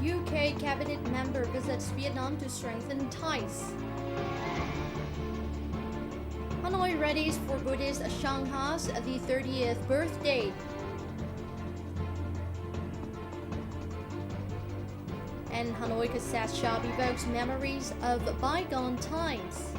UK cabinet member visits Vietnam to strengthen ties. Hanoi readies for Buddhist Shanghai's the 30th birthday. And Hanoi cassette shop evokes memories of bygone times.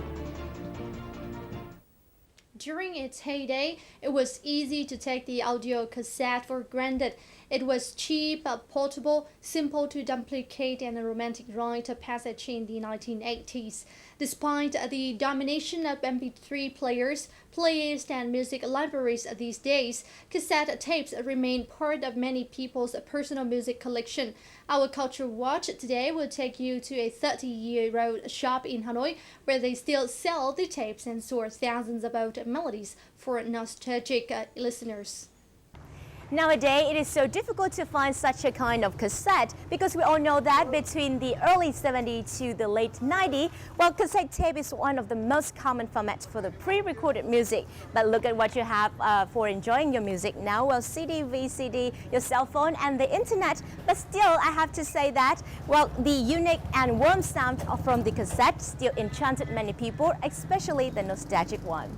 During its heyday, it was easy to take the audio cassette for granted. It was cheap, portable, simple to duplicate, and a romantic rite of passage in the 1980s. Despite the domination of MP3 players, playlists, and music libraries these days, cassette tapes remain part of many people's personal music collection. Our Culture Watch today will take you to a 30-year-old shop in Hanoi where they still sell the tapes and store thousands of old melodies for nostalgic listeners. Nowadays, it is so difficult to find such a kind of cassette because we all know that between the early 70s to the late 90s, well, cassette tape is one of the most common formats for the pre-recorded music. But look at what you have for enjoying your music now. Well, CD, VCD, your cell phone, and the internet. But still, I have to say that, well, the unique and warm sound from the cassette still enchanted many people, especially the nostalgic one.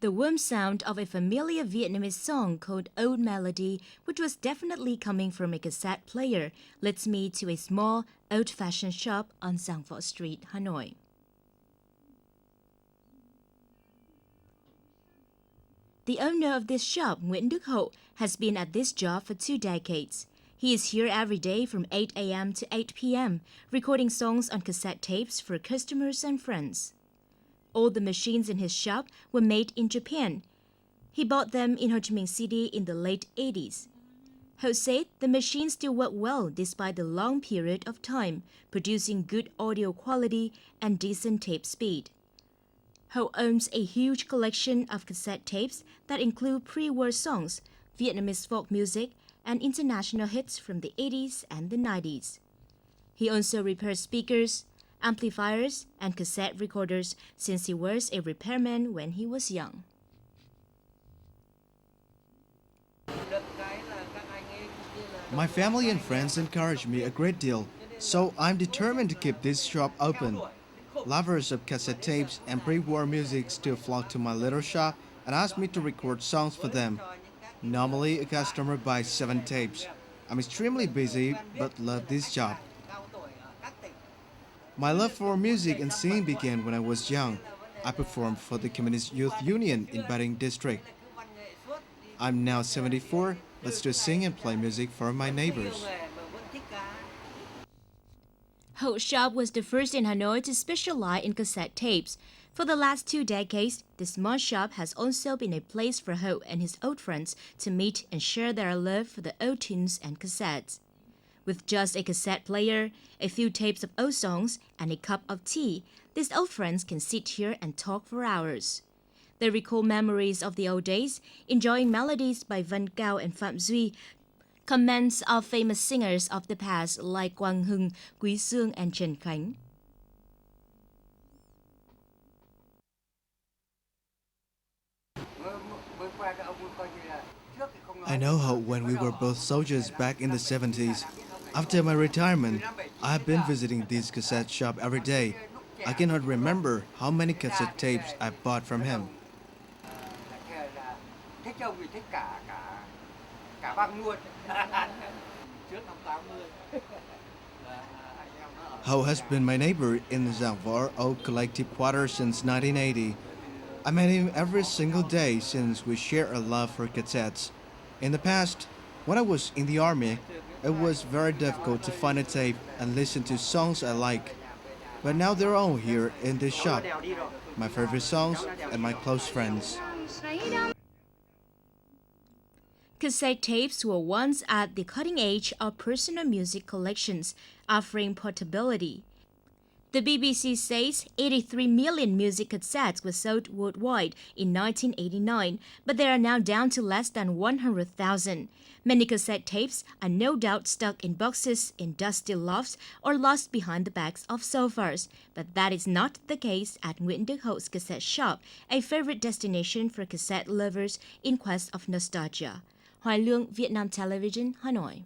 The warm sound of a familiar Vietnamese song called Old Melody, which was definitely coming from a cassette player, leads me to a small, old-fashioned shop on Giang Võ Street, Hanoi. The owner of this shop, Nguyễn Đức Hậu, has been at this job for 2 decades. He is here every day from 8 a.m. to 8 p.m., recording songs on cassette tapes for customers and friends. All the machines in his shop were made in Japan. He bought them in Ho Chi Minh City in the late 80s. Ho said the machines still work well despite the long period of time, producing good audio quality and decent tape speed. Ho owns a huge collection of cassette tapes that include pre-war songs, Vietnamese folk music, and international hits from the 80s and the 90s. He also repairs speakers, amplifiers, and cassette recorders since he was a repairman when he was young. My family and friends encourage me a great deal, so I'm determined to keep this shop open. Lovers of cassette tapes and pre-war music still flock to my little shop and ask me to record songs for them. Normally, a customer buys 7 tapes. I'm extremely busy, but love this job. My love for music and singing began when I was young. I performed for the Communist Youth Union in Ba Rinh District. I'm now 74, but still sing and play music for my neighbors. Ho's shop was the first in Hanoi to specialize in cassette tapes. For the last 2 decades, this small shop has also been a place for Ho and his old friends to meet and share their love for the old tunes and cassettes. With just a cassette player, a few tapes of old songs, and a cup of tea, these old friends can sit here and talk for hours. They recall memories of the old days, enjoying melodies by Văn Cao and Phạm Duy, comments of famous singers of the past like Quang Hưng, Quý Dương, and Trần Khánh. I know how when we were both soldiers back in the 70s. After my retirement, I have been visiting this cassette shop every day. I cannot remember how many cassette tapes I bought from him. Ho has been my neighbor in the Giang Võ Old Collective Quarters since 1980. I met him every single day since we share a love for cassettes. In the past, when I was in the army, it was very difficult to find a tape and listen to songs I like. But now they're all here in this shop. My favorite songs and my close friends. Cassette tapes were once at the cutting edge of personal music collections, offering portability. The BBC says 83 million music cassettes were sold worldwide in 1989, but they are now down to less than 100,000. Many cassette tapes are no doubt stuck in boxes in dusty lofts or lost behind the backs of sofas, but that is not the case at Nguyễn Đức Hậu Cassette Shop, a favorite destination for cassette lovers in quest of nostalgia. Hoài Lương, Vietnam Television, Hanoi.